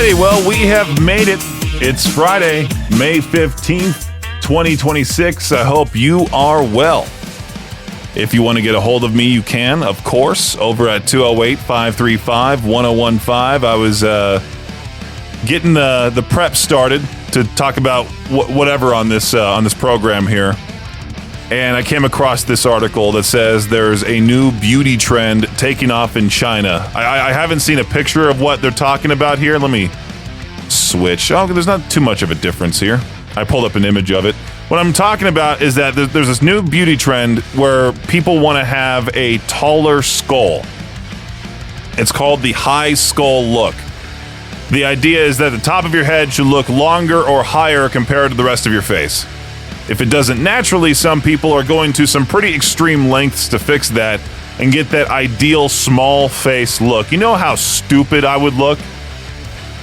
righty, well, we have made it. It's Friday, May 15th, 2026. I hope you are well. If you want to get a hold of me, you can, of course, over at 208-535-1015. I was getting the prep started to talk about whatever on this program here. And I came across this article that says there's a new beauty trend taking off in China. I haven't seen a picture of what they're talking about here. Let me switch. Oh, there's not too much of a difference here. I pulled up an image of it. What I'm talking about is that there's this new beauty trend where people want to have a taller skull. It's called the high skull look. The idea is that the top of your head should look longer or higher compared to the rest of your face. If it doesn't naturally, some people are going to some pretty extreme lengths to fix that and get that ideal small face look. You know how stupid I would look?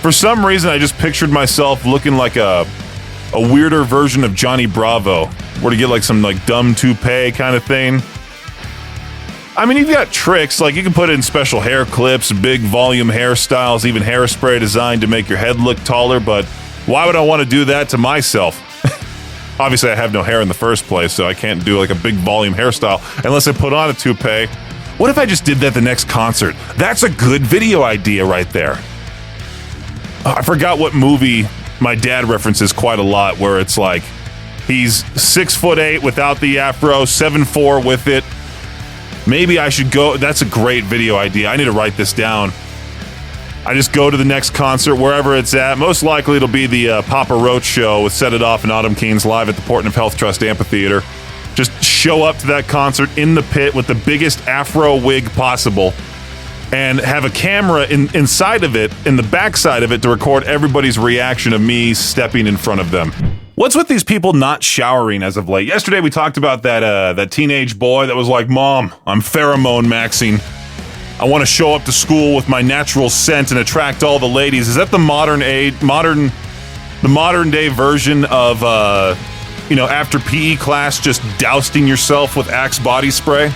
For some reason, I just pictured myself looking like a weirder version of Johnny Bravo, where to get like some like dumb toupee kind of thing. I mean, you've got tricks, like you can put in special hair clips, big volume hairstyles, even hairspray designed to make your head look taller, but why would I want to do that to myself? Obviously, I have no hair in the first place, so I can't do like a big volume hairstyle unless I put on a toupee. What if I just did that the nenext concert? That's a good video idea right there. I forgot what movie my dad references quite a lot, where it's like he's 6'8" without the afro, 7'4" with it. Maybe I should go. That's a great video idea. I need to write this down. I just go to the next concert, wherever it's at. Most likely it'll be the Papa Roach show with Set It Off and Autumn Keynes live at the Portland Health Trust Amphitheater. Just show up to that concert in the pit with the biggest afro wig possible and have a camera inside of it, in the backside of it, to record everybody's reaction of me stepping in front of them. What's with these people not showering as of late? Yesterday we talked about that teenage boy that was like, "Mom, I'm pheromone maxing. I want to show up to school with my natural scent and attract all the ladies." Is that the modern day version of after PE class just dousing yourself with Axe body spray?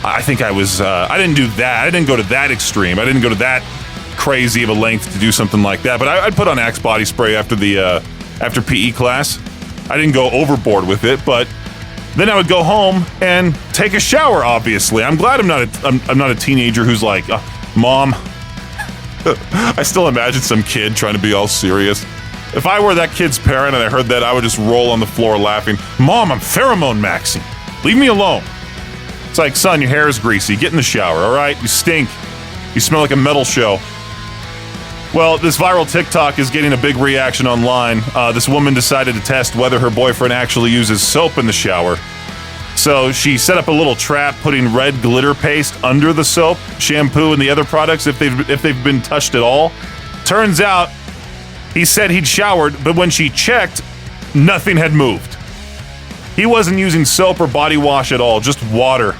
I think I didn't do that. I didn't go to that extreme. I didn't go to that crazy of a length to do something like that. But I'd put on Axe body spray after PE class. I didn't go overboard with it, but then I would go home and take a shower, obviously. I'm glad I'm not a teenager who's like, "Mom." I still imagine some kid trying to be all serious. If I were that kid's parent and I heard that, I would just roll on the floor laughing. "Mom, I'm pheromone maxing. Leave me alone." It's like, "Son, your hair is greasy. Get in the shower, all right? You stink. You smell like a metal show." Well, this viral TikTok is getting a big reaction online. This woman decided to test whether her boyfriend actually uses soap in the shower. So she set up a little trap, putting red glitter paste under the soap, shampoo, and the other products if they've been touched at all. Turns out, he said he'd showered, but when she checked, nothing had moved. He wasn't using soap or body wash at all, just water.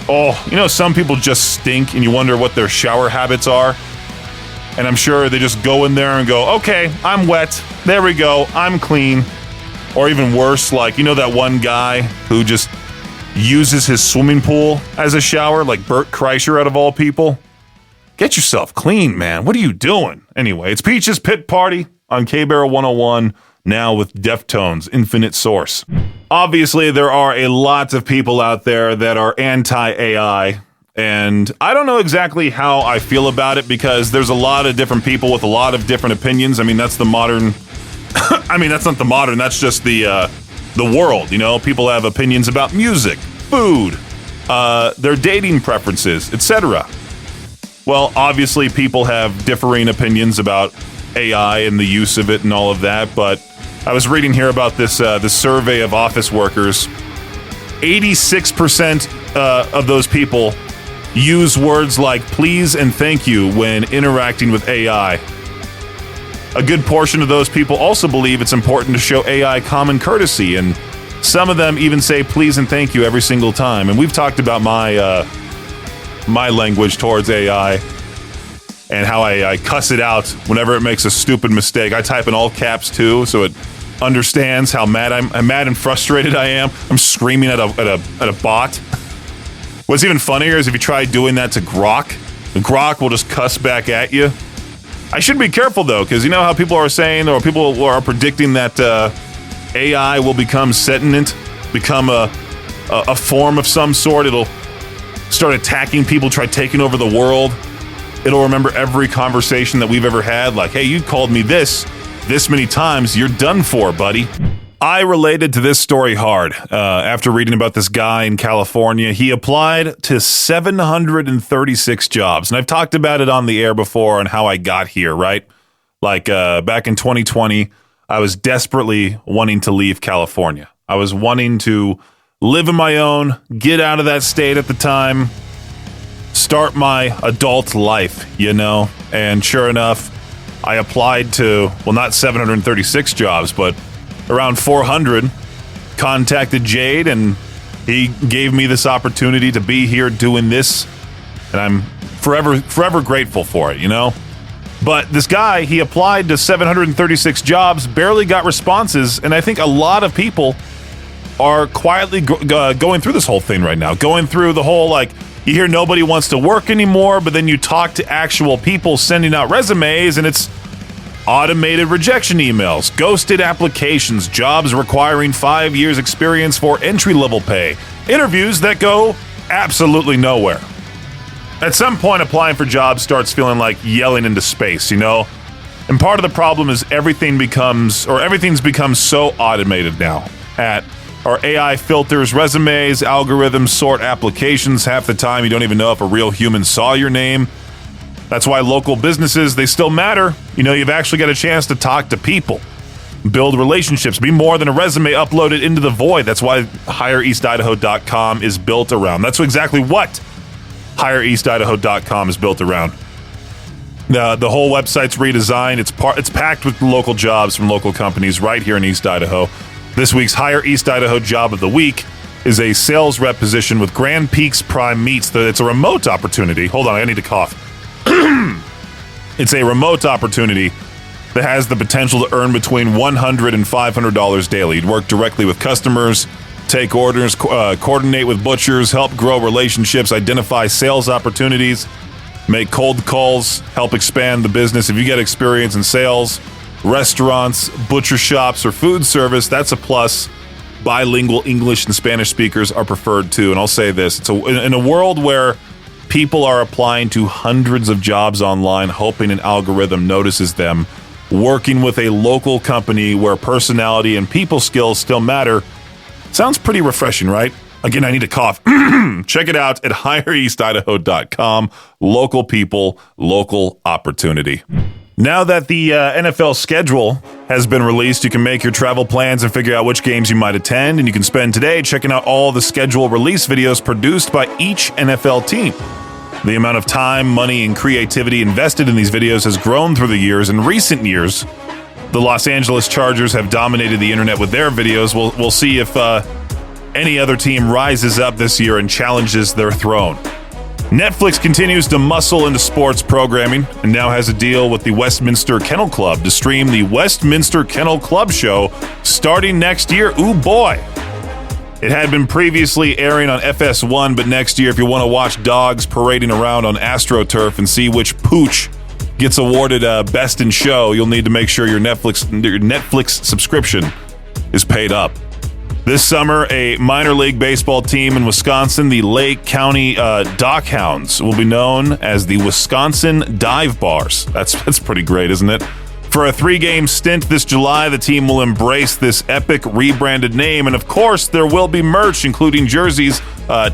Oh, some people just stink, and you wonder what their shower habits are. And I'm sure they just go in there and go, "Okay, I'm wet. There we go. I'm clean." Or even worse, like, that one guy who just uses his swimming pool as a shower, like Bert Kreischer out of all people. Get yourself clean, man. What are you doing? Anyway, it's Peach's Pit Party on K-Barrel 101, now with Deftones, Infinite Source. Obviously, there are a lot of people out there that are anti-AI. And I don't know exactly how I feel about it, because there's a lot of different people with a lot of different opinions. I mean, that's the modern... that's not the modern, that's just the world, People have opinions about music, food, their dating preferences, etc. Well, obviously, people have differing opinions about AI and the use of it and all of that, but I was reading here about this survey of office workers. 86% of those people use words like please and thank you when interacting with AI. A good portion of those people also believe it's important to show AI common courtesy, and some of them even say please and thank you every single time. And we've talked about my language towards AI and how I cuss it out whenever it makes a stupid mistake. I type in all caps too, so it understands how mad I'm mad and frustrated I am. I'm screaming at a bot. What's even funnier is if you try doing that to Grok, Grok will just cuss back at you. I should be careful, though, because you know how people are saying, or people are predicting that AI will become sentient, become a form of some sort. It'll start attacking people, try taking over the world. It'll remember every conversation that we've ever had, like, hey, you called me this many times, you're done for, buddy. I related to this story hard after reading about this guy in California. He applied to 736 jobs, and I've talked about it on the air before and how I got here, right? Like back in 2020, I was desperately wanting to leave California. I was wanting to live on my own, get out of that state at the time, start my adult life, you know? And sure enough, I applied to, well, not 736 jobs, but around 400, contacted Jade, and he gave me this opportunity to be here doing this, and I'm forever grateful for it, you know? But this guy, he applied to 736 jobs, barely got responses, and I think a lot of people are quietly going through this whole thing right now, going through the whole, like, you hear nobody wants to work anymore, but then you talk to actual people sending out resumes, and it's automated rejection emails, ghosted applications, jobs requiring 5 years experience for entry-level pay, interviews that go absolutely nowhere. At some point, applying for jobs starts feeling like yelling into space, you know? And part of the problem is everything's become so automated now. Our AI filters resumes, algorithms sort applications. Half the time, you don't even know if a real human saw your name. That's why local businesses, they still matter. You know, you've actually got a chance to talk to people, build relationships, be more than a resume uploaded into the void. That's why HireEastIdaho.com is built around. That's exactly what HireEastIdaho.com is built around. The whole website's redesigned. It's packed with local jobs from local companies right here in East Idaho. This week's Hire East Idaho Job of the Week is a sales rep position with Grand Peaks Prime Meats. It's a remote opportunity. Hold on, I need to cough. It's a remote opportunity that has the potential to earn between $100 and $500 daily. You'd work directly with customers, take orders, coordinate with butchers, help grow relationships, identify sales opportunities, make cold calls, help expand the business. If you get experience in sales, restaurants, butcher shops, or food service, that's a plus. Bilingual English and Spanish speakers are preferred too. And I'll say this, in a world where people are applying to hundreds of jobs online, hoping an algorithm notices them, working with a local company where personality and people skills still matter, sounds pretty refreshing, right? Again, I need to cough. Check it out at HireEastIdaho.com. Local people, local opportunity. Now that the NFL schedule has been released, you can make your travel plans and figure out which games you might attend, and you can spend today checking out all the schedule release videos produced by each NFL team. The amount of time, money, and creativity invested in these videos has grown through the years. In recent years, the Los Angeles Chargers have dominated the internet with their videos. We'll see if any other team rises up this year and challenges their throne. Netflix continues to muscle into sports programming and now has a deal with the Westminster Kennel Club to stream the Westminster Kennel Club show starting next year. Ooh, boy. It had been previously airing on FS1, but next year, if you want to watch dogs parading around on AstroTurf and see which pooch gets awarded Best in Show, you'll need to make sure your Netflix subscription is paid up. This summer, a minor league baseball team in Wisconsin, the Lake County Dockhounds, will be known as the Wisconsin Dive Bars. That's pretty great, isn't it? For a 3-game stint this July, the team will embrace this epic rebranded name, and of course, there will be merch, including jerseys,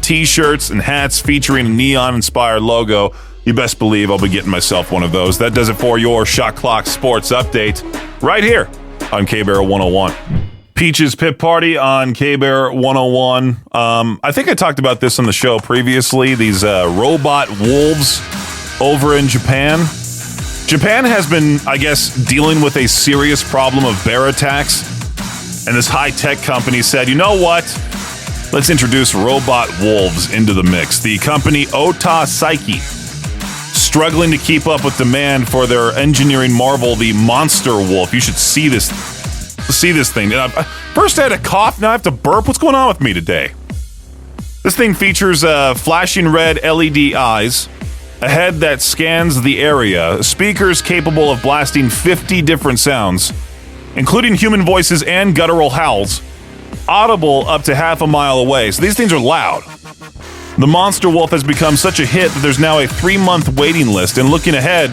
t-shirts, and hats featuring a neon-inspired logo. You best believe I'll be getting myself one of those. That does it for your Shot Clock Sports Update right here on K-Bear 101. Peaches Pit Party on K-Bear 101. I think I talked about this on the show previously, these robot wolves over in Japan. Japan has been, I guess, dealing with a serious problem of bear attacks, and this high-tech company said, you know what? Let's introduce robot wolves into the mix. The company Ota Psyche, struggling to keep up with demand for their engineering marvel, the Monster Wolf. You should see this thing. First I had a cough, now I have to burp. What's going on with me today? This thing features flashing red LED eyes, A head that scans the area, speakers capable of blasting 50 different sounds, including human voices and guttural howls, audible up to half a mile away. So these things are loud. The Monster Wolf has become such a hit that there's now a 3-month waiting list, and looking ahead,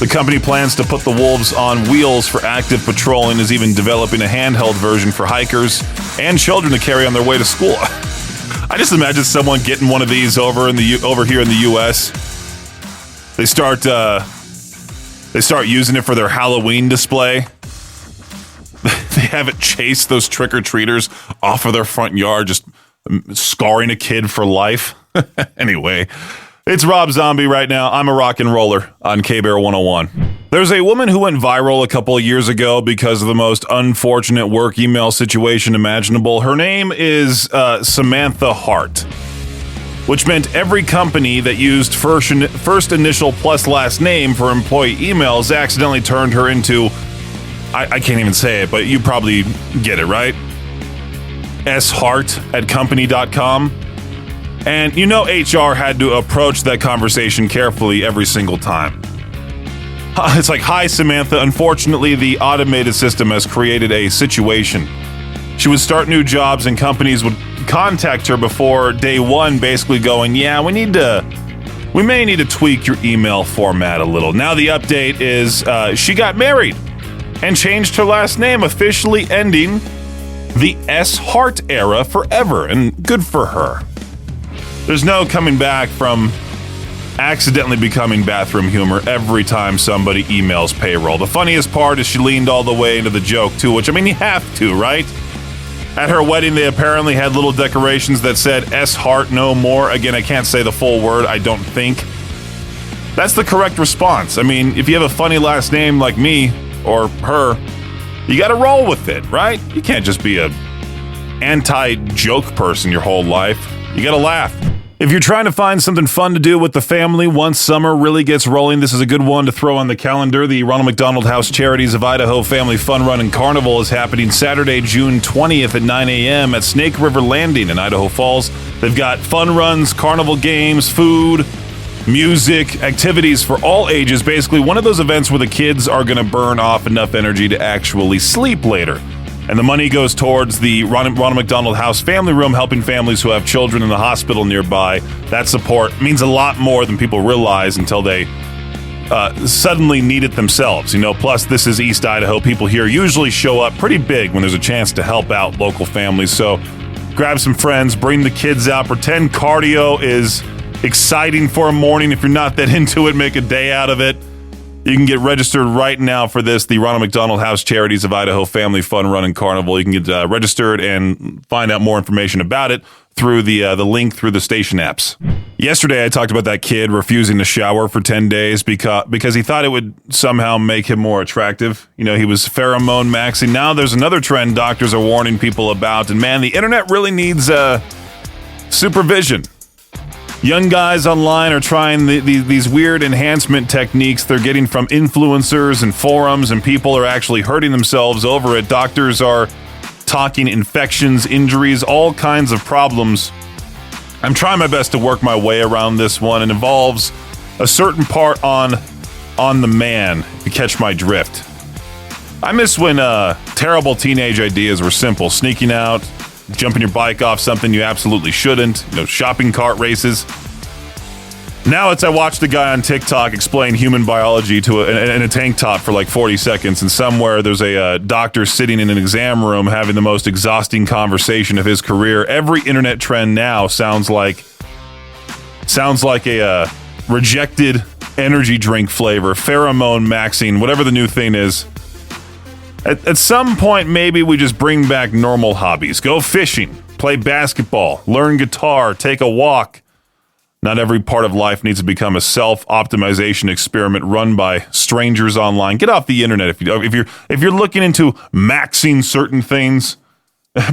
the company plans to put the wolves on wheels for active patrol and is even developing a handheld version for hikers and children to carry on their way to school. I just imagine someone getting one of these over here in the U.S. They start using it for their Halloween display. They have it chase those trick-or-treaters off of their front yard, just scarring a kid for life. Anyway, it's Rob Zombie right now. I'm a rock and roller on K-Bear 101. There's a woman who went viral a couple of years ago because of the most unfortunate work email situation imaginable. Her name is Samantha Hart, which meant every company that used first initial plus last name for employee emails accidentally turned her into, I can't even say it, but you probably get it, right? shart@company.com. And you know HR had to approach that conversation carefully every single time. It's like, hi, Samantha. Unfortunately, the automated system has created a situation. She would start new jobs and companies would contact her before day one, basically going, yeah, we may need to tweak your email format a little. Now the update is she got married and changed her last name, officially ending the S. Hart era forever, and good for her. There's no coming back from accidentally becoming bathroom humor every time somebody emails payroll. The funniest part is she leaned all the way into the joke, too, which, I mean, you have to, right? At her wedding, they apparently had little decorations that said, S. Hart no more. Again, I can't say the full word, I don't think. That's the correct response. I mean, if you have a funny last name like me, or her, you gotta roll with it, right? You can't just be a anti-joke person your whole life. You gotta laugh. If you're trying to find something fun to do with the family once summer really gets rolling, this is a good one to throw on the calendar. The Ronald McDonald House Charities of Idaho Family Fun Run and Carnival is happening Saturday, June 20th at 9 a.m. at Snake River Landing in Idaho Falls. They've got fun runs, carnival games, food, music, activities for all ages. Basically, one of those events where the kids are going to burn off enough energy to actually sleep later. And the money goes towards the Ronald McDonald House Family Room, helping families who have children in the hospital nearby. That support means a lot more than people realize until they suddenly need it themselves. You know, plus this is East Idaho. People here usually show up pretty big when there's a chance to help out local families. So grab some friends, bring the kids out, pretend cardio is exciting for a morning. If you're not that into it, make a day out of it. You can get registered right now for this, the Ronald McDonald House Charities of Idaho Family Fun Run and Carnival. You can get registered and find out more information about it through the link through the station apps. Yesterday, I talked about that kid refusing to shower for 10 days because he thought it would somehow make him more attractive. You know, he was pheromone maxing. Now there's another trend doctors are warning people about, and man, the internet really needs supervision. Young guys online are trying these weird enhancement techniques they're getting from influencers and forums, and people are actually hurting themselves over it. Doctors are talking infections, injuries, all kinds of problems. I'm trying my best to work my way around this one. It involves a certain part on the man, if you catch my drift. I miss when terrible teenage ideas were simple. Sneaking out, jumping your bike off something you absolutely shouldn't, shopping cart races. Now I watched a guy on TikTok explain human biology in a tank top for like 40 seconds, and somewhere there's a doctor sitting in an exam room having the most exhausting conversation of his career. Every internet trend now sounds like a rejected energy drink flavor, pheromone maxing, whatever the new thing is. At some point, maybe we just bring back normal hobbies. Go fishing, play basketball, learn guitar, take a walk. Not every part of life needs to become a self-optimization experiment run by strangers online. Get off the internet if you're looking into maxing certain things.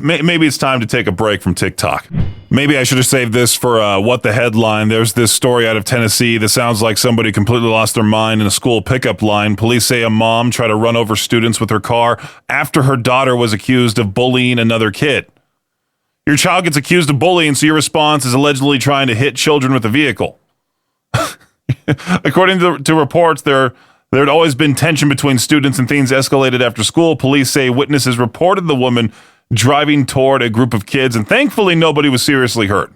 Maybe it's time to take a break from TikTok. Maybe I should have saved this for What the Headline. There's this story out of Tennessee that sounds like somebody completely lost their mind in a school pickup line. Police say a mom tried to run over students with her car after her daughter was accused of bullying another kid. Your child gets accused of bullying, so your response is allegedly trying to hit children with a vehicle. According to reports, there had always been tension between students, and things escalated after school. Police say witnesses reported the woman driving toward a group of kids, and thankfully nobody was seriously hurt.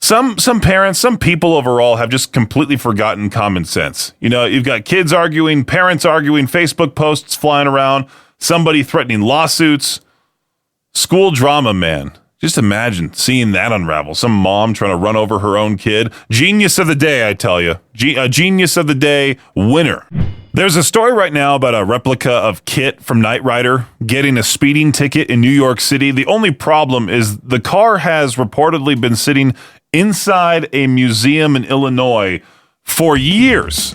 Some parents, some people overall have just completely forgotten common sense. You know, you've got kids arguing, parents arguing, Facebook posts flying around, somebody threatening lawsuits. School drama, man. Just imagine seeing that unravel. Some mom trying to run over her own kid. Genius of the day, I tell you. A genius of the day winner. There's a story right now about a replica of Kit from Knight Rider getting a speeding ticket in New York City. The only problem is the car has reportedly been sitting inside a museum in Illinois for years.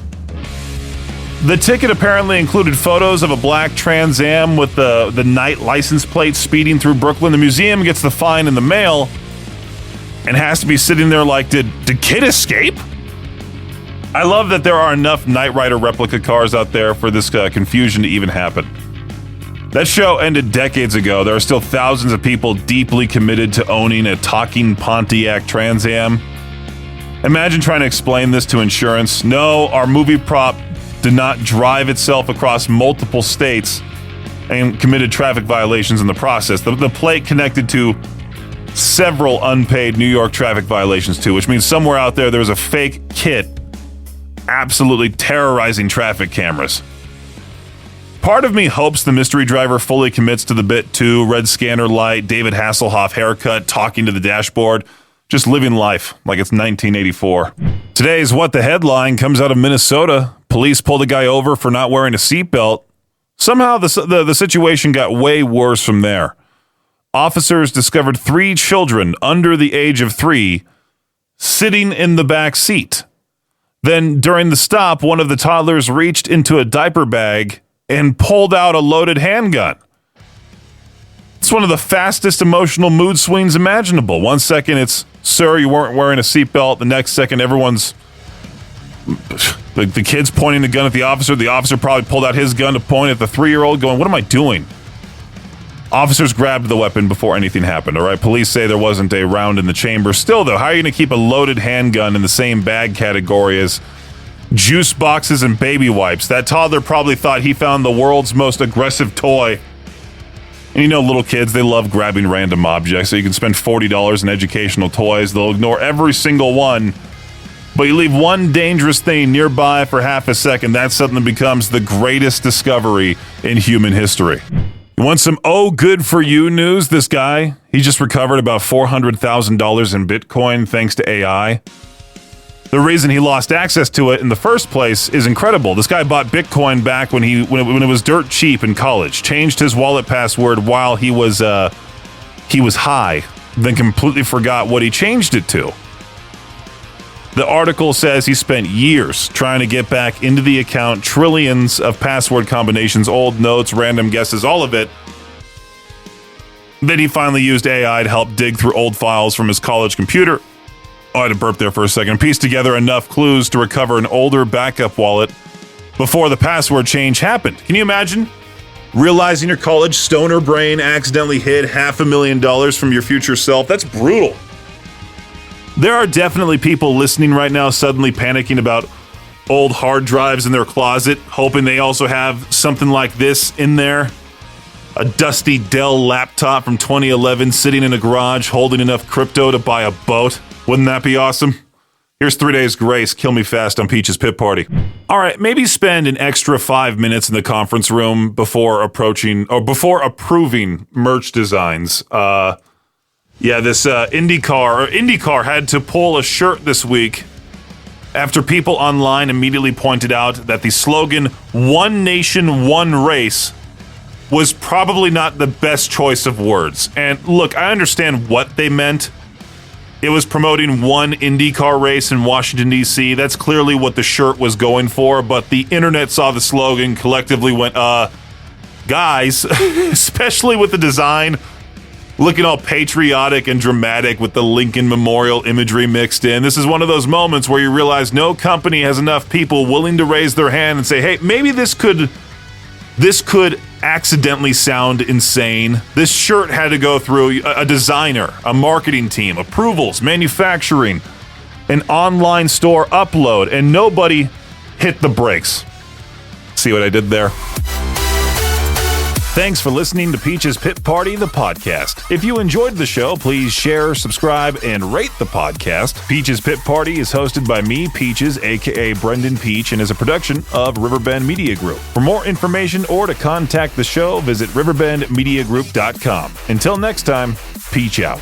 The ticket apparently included photos of a black Trans Am with the Knight license plate speeding through Brooklyn. The museum gets the fine in the mail and has to be sitting there like, did Kit escape? I love that there are enough Knight Rider replica cars out there for this confusion to even happen. That show ended decades ago. There are still thousands of people deeply committed to owning a talking Pontiac Trans Am. Imagine trying to explain this to insurance. No, our movie prop did not drive itself across multiple states and committed traffic violations in the process. The plate connected to several unpaid New York traffic violations too, which means somewhere out there was a fake Kit absolutely terrorizing traffic cameras. Part of me hopes the mystery driver fully commits to the bit too. Red scanner light, David Hasselhoff haircut, talking to the dashboard, just living life like it's 1984. Today's What the Headline comes out of Minnesota. Police pulled a guy over for not wearing a seatbelt. Somehow the situation got way worse from there. Officers discovered 3 children under the age of 3 sitting in the back seat. Then during the stop, one of the toddlers reached into a diaper bag and pulled out a loaded handgun. It's one of the fastest emotional mood swings imaginable. One second it's, sir, you weren't wearing a seatbelt. The next second everyone's, the kid's pointing the gun at the officer. The officer probably pulled out his gun to point at the 3-year-old going, what am I doing? Officers grabbed the weapon before anything happened, all right? Police say there wasn't a round in the chamber. Still, though, how are you going to keep a loaded handgun in the same bag category as juice boxes and baby wipes? That toddler probably thought he found the world's most aggressive toy. And you know, little kids, they love grabbing random objects, so you can spend $40 in educational toys. They'll ignore every single one. But you leave one dangerous thing nearby for half a second, that's something that becomes the greatest discovery in human history. You want some good for you news? This guy, he just recovered about $400,000 in Bitcoin thanks to AI. The reason he lost access to it in the first place is incredible. This guy bought Bitcoin back when it was dirt cheap in college, changed his wallet password while he was high, then completely forgot what he changed it to. The article says he spent years trying to get back into the account, trillions of password combinations, old notes, random guesses, all of it. Then he finally used AI to help dig through old files from his college computer. I had to burp there for a second. Pieced together enough clues to recover an older backup wallet before the password change happened. Can you imagine? Realizing your college stoner brain accidentally hid $500,000 from your future self? That's brutal. There are definitely people listening right now suddenly panicking about old hard drives in their closet, hoping they also have something like this in there. A dusty Dell laptop from 2011 sitting in a garage holding enough crypto to buy a boat. Wouldn't that be awesome? Here's 3 days grace. Kill me fast on Peach's Pit Party. All right, maybe spend an extra 5 minutes in the conference room before approving merch designs. This IndyCar had to pull a shirt this week after people online immediately pointed out that the slogan "One Nation, One Race" was probably not the best choice of words. And look, I understand what they meant. It was promoting one IndyCar race in Washington, D.C. That's clearly what the shirt was going for, but the internet saw the slogan, collectively went, guys, especially with the design looking all patriotic and dramatic with the Lincoln Memorial imagery mixed in. This is one of those moments where you realize no company has enough people willing to raise their hand and say, hey, maybe this could accidentally sound insane. This shirt had to go through a designer, a marketing team, approvals, manufacturing, an online store upload, and nobody hit the brakes. See what I did there? Thanks for listening to Peach's Pit Party, the podcast. If you enjoyed the show, please share, subscribe, and rate the podcast. Peach's Pit Party is hosted by me, Peaches, aka Brendan Peach, and is a production of Riverbend Media Group. For more information or to contact the show, visit riverbendmediagroup.com. Until next time, Peach out.